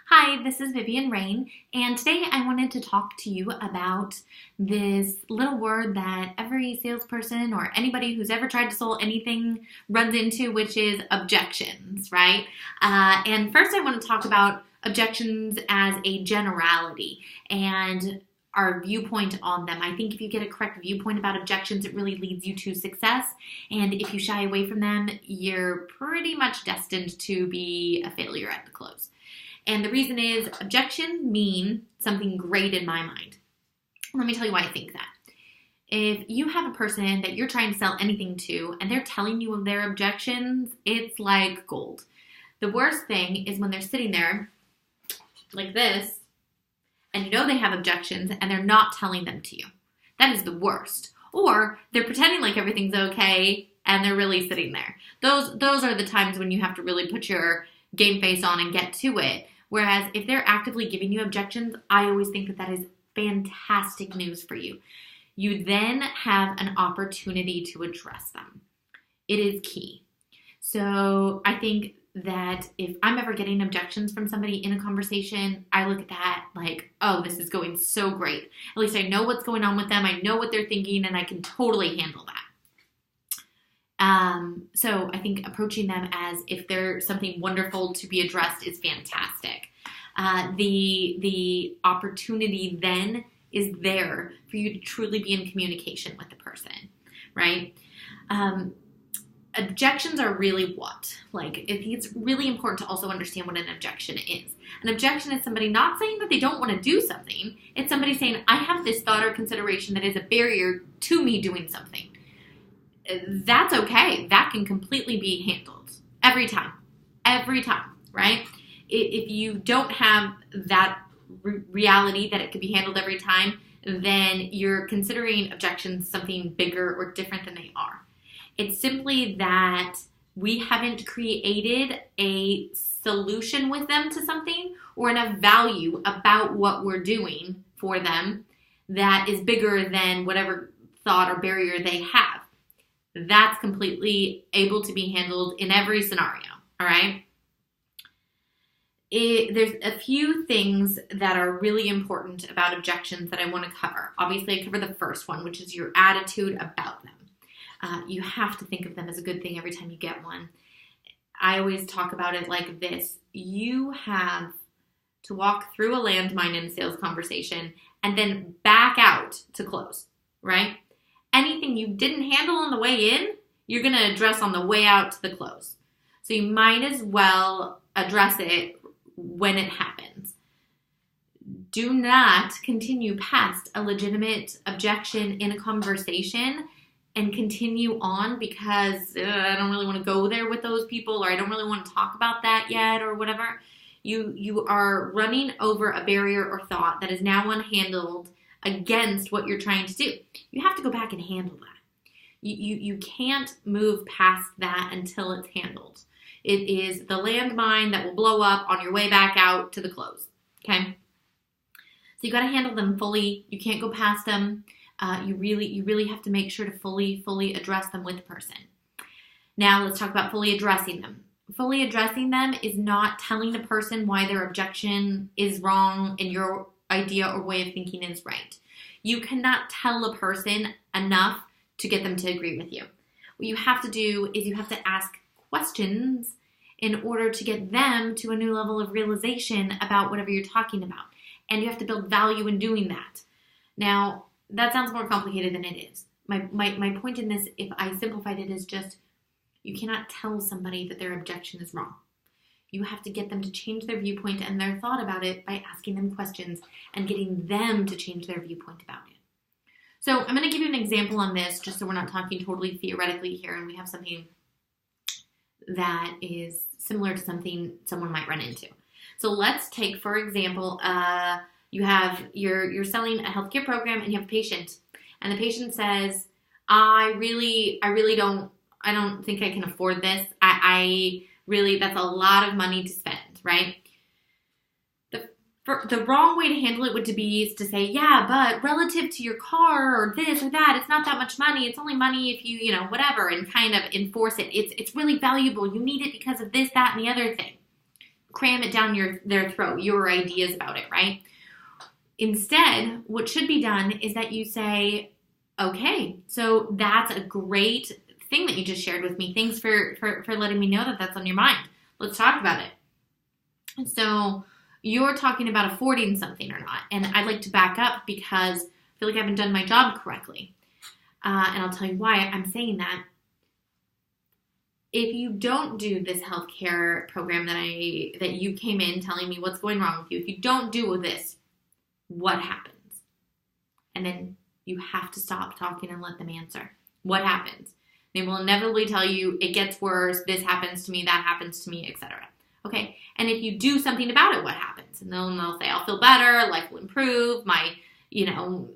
Hi, this is Vivian Rain, and today I wanted to talk to you about this little word that every salesperson or anybody who's ever tried to sell anything runs into, which is objections, right? And first I want to talk about objections as a generality and our viewpoint on them. I think if you get a correct viewpoint about objections, it really leads you to success. And if you shy away from them, you're pretty much destined to be a failure at the close. And the reason is objections mean something great in my mind. Let me tell you why I think that. If you have a person that you're trying to sell anything to and they're telling you of their objections, it's like gold. The worst thing is when they're sitting there like this and you know they have objections and they're not telling them to you. That is the worst. Or they're pretending like everything's okay and they're really sitting there. Those are the times when you have to really put your game face on and get to it. Whereas if they're actively giving you objections, I always think that that is fantastic news for you. You then have an opportunity to address them. It is key. So I think that if I'm ever getting objections from somebody in a conversation, I look at that like, oh, this is going so great. At least I know what's going on with them. I know what they're thinking, and I can totally handle that. So I think approaching them as if they're something wonderful to be addressed is fantastic. The opportunity then is there for you to truly be in communication with the person, right? Objections are really what? I think it's really important to also understand what an objection is. An objection is somebody not saying that they don't want to do something. It's somebody saying, I have this thought or consideration that is a barrier to me doing something. That's okay. That can completely be handled every time, right? If you don't have that reality that it could be handled every time, then you're considering objections something bigger or different than they are. It's simply that we haven't created a solution with them to something or enough value about what we're doing for them that is bigger than whatever thought or barrier they have. That's completely able to be handled in every scenario, all right? There's a few things that are really important about objections that I want to cover. Obviously, I cover the first one, which is your attitude about them. You have to think of them as a good thing every time you get one. I always talk about it like this. You have to walk through a landmine in a sales conversation and then back out to close, right? Anything you didn't handle on the way in, you're going to address on the way out to the close. So you might as well address it when it happens. Do not continue past a legitimate objection in a conversation and continue on because I don't really want to go there with those people, or I don't really want to talk about that yet, or whatever. You are running over a barrier or thought that is now unhandled against what you're trying to do. You have to go back and handle that. You can't move past that until it's handled. It is the landmine that will blow up on your way back out to the close, okay? So you got to handle them fully. You can't go past them. You really have to make sure to fully address them with the person. Now let's talk about fully addressing them. Fully addressing them is not telling the person why their objection is wrong and your idea or way of thinking is right. You cannot tell a person enough to get them to agree with you. What you have to do is you have to ask questions in order to get them to a new level of realization about whatever you're talking about. And you have to build value in doing that. Now, that sounds more complicated than it is. My point in this, if I simplified it, is just you cannot tell somebody that their objection is wrong. You have to get them to change their viewpoint and their thought about it by asking them questions and getting them to change their viewpoint about it. So I'm going to give you an example on this just so we're not talking totally theoretically here and we have something that is similar to something someone might run into. So let's take, for example, you're selling a healthcare program and you have a patient, and the patient says, I don't think I can afford this. I really, that's a lot of money to spend, right? The wrong way to handle it would be to say, yeah, but relative to your car or this or that, it's not that much money. It's only money if you whatever, and kind of enforce it. It's really valuable. You need it because of this, that, and the other thing. cram it down their throat, your ideas about it, right? Instead, what should be done is that you say, okay, so that's a great thing that you just shared with me. Thanks for letting me know that that's on your mind. Let's talk about it. So you're talking about affording something or not. And I'd like to back up because I feel like I haven't done my job correctly. And I'll tell you why I'm saying that. If you don't do this healthcare program that you came in telling me what's going wrong with you, if you don't do this, what happens? And then you have to stop talking and let them answer. What happens? They will inevitably tell you, it gets worse, this happens to me, that happens to me, etc. Okay, and if you do something about it, what happens? And they'll say, I'll feel better, life will improve, my,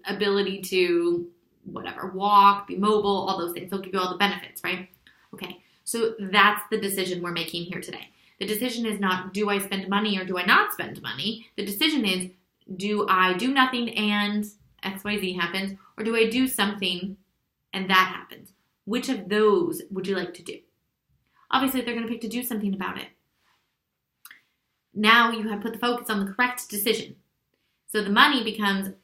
ability to, walk, be mobile, all those things. They'll give you all the benefits, right? Okay, so that's the decision we're making here today. The decision is not, do I spend money or do I not spend money? The decision is, do I do nothing and XYZ happens, or do I do something and that happens? Which of those would you like to do? Obviously, they're going to pick to do something about it. Now you have put the focus on the correct decision. So the money becomes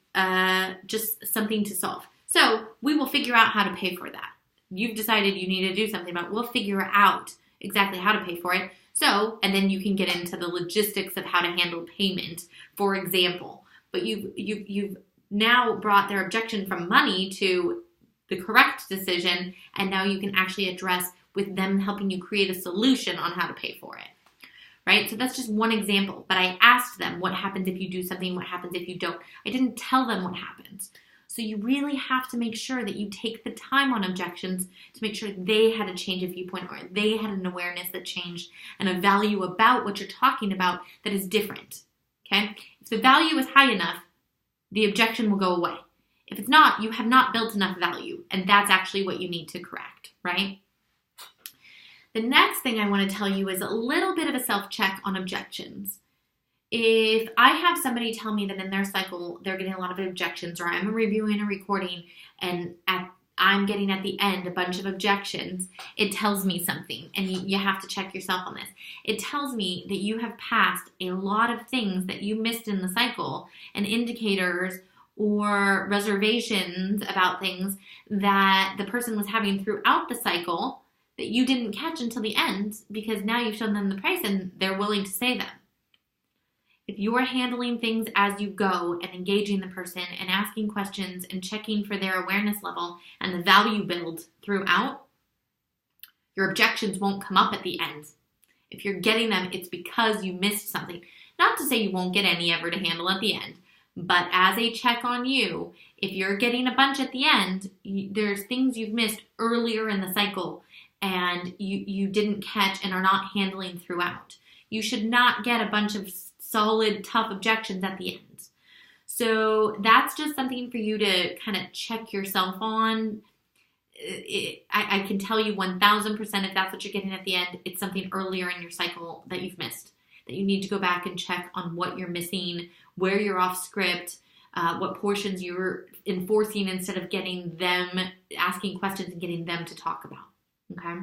just something to solve. So we will figure out how to pay for that. You've decided you need to do something about it. We'll figure out exactly how to pay for it. So, and then you can get into the logistics of how to handle payment, for example. But you've now brought their objection from money to the correct decision, and now you can actually address with them helping you create a solution on how to pay for it. Right? So that's just one example. But I asked them, what happens if you do something? What happens if you don't? I didn't tell them what happens. So you really have to make sure that you take the time on objections to make sure they had a change of viewpoint or they had an awareness that changed and a value about what you're talking about that is different. Okay? If the value is high enough, the objection will go away. If it's not, you have not built enough value, and that's actually what you need to correct, right? The next thing I want to tell you is a little bit of a self-check on objections. If I have somebody tell me that in their cycle they're getting a lot of objections, or I'm reviewing a recording and I'm getting at the end a bunch of objections, it tells me something, and you have to check yourself on this. It tells me that you have passed a lot of things that you missed in the cycle and indicators or reservations about things that the person was having throughout the cycle that you didn't catch until the end because now you've shown them the price and they're willing to say them. If you're handling things as you go and engaging the person and asking questions and checking for their awareness level and the value build throughout, your objections won't come up at the end. If you're getting them, it's because you missed something. Not to say you won't get any ever to handle at the end, but as a check on you, if you're getting a bunch at the end, there's things you've missed earlier in the cycle and you didn't catch and are not handling throughout. You should not get a bunch of solid, tough objections at the end. So that's just something for you to kind of check yourself on. I can tell you 1,000% if that's what you're getting at the end, it's something earlier in your cycle that you've missed, that you need to go back and check on what you're missing, where you're off script, what portions you're enforcing instead of getting them, asking questions and getting them to talk about. Okay?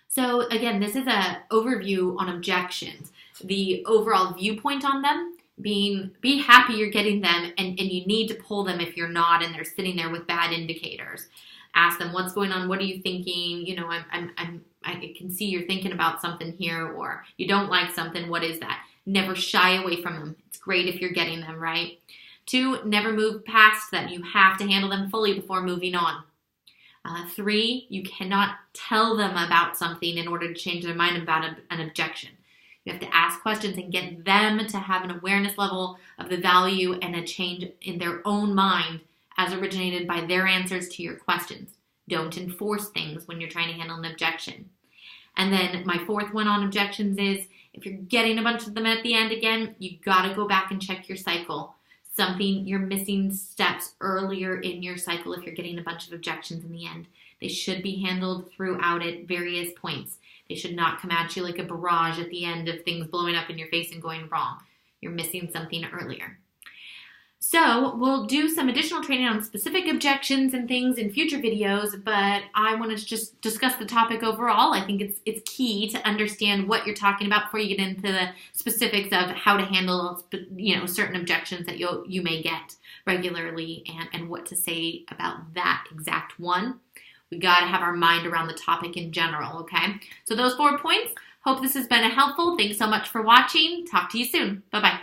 So again, this is an overview on objections. The overall viewpoint on them being, be happy you're getting them and you need to pull them if you're not and they're sitting there with bad indicators. Ask them, what's going on? What are you thinking? I can see you're thinking about something here, or you don't like something. What is that? Never shy away from them. It's great if you're getting them, right? 2, never move past them. You have to handle them fully before moving on. 3, you cannot tell them about something in order to change their mind about an objection. You have to ask questions and get them to have an awareness level of the value and a change in their own mind as originated by their answers to your questions. Don't enforce things when you're trying to handle an objection. And then my 4th one on objections is, if you're getting a bunch of them at the end again, you got to go back and check your cycle. You're missing steps earlier in your cycle if you're getting a bunch of objections in the end. They should be handled throughout at various points. They should not come at you like a barrage at the end of things blowing up in your face and going wrong. You're missing something earlier. So we'll do some additional training on specific objections and things in future videos, but I wanted to just discuss the topic overall. I think it's key to understand what you're talking about before you get into the specifics of how to handle, certain objections that you may get regularly and what to say about that exact one. We got to have our mind around the topic in general, okay? So those 4 points. Hope this has been helpful. Thanks so much for watching. Talk to you soon. Bye-bye.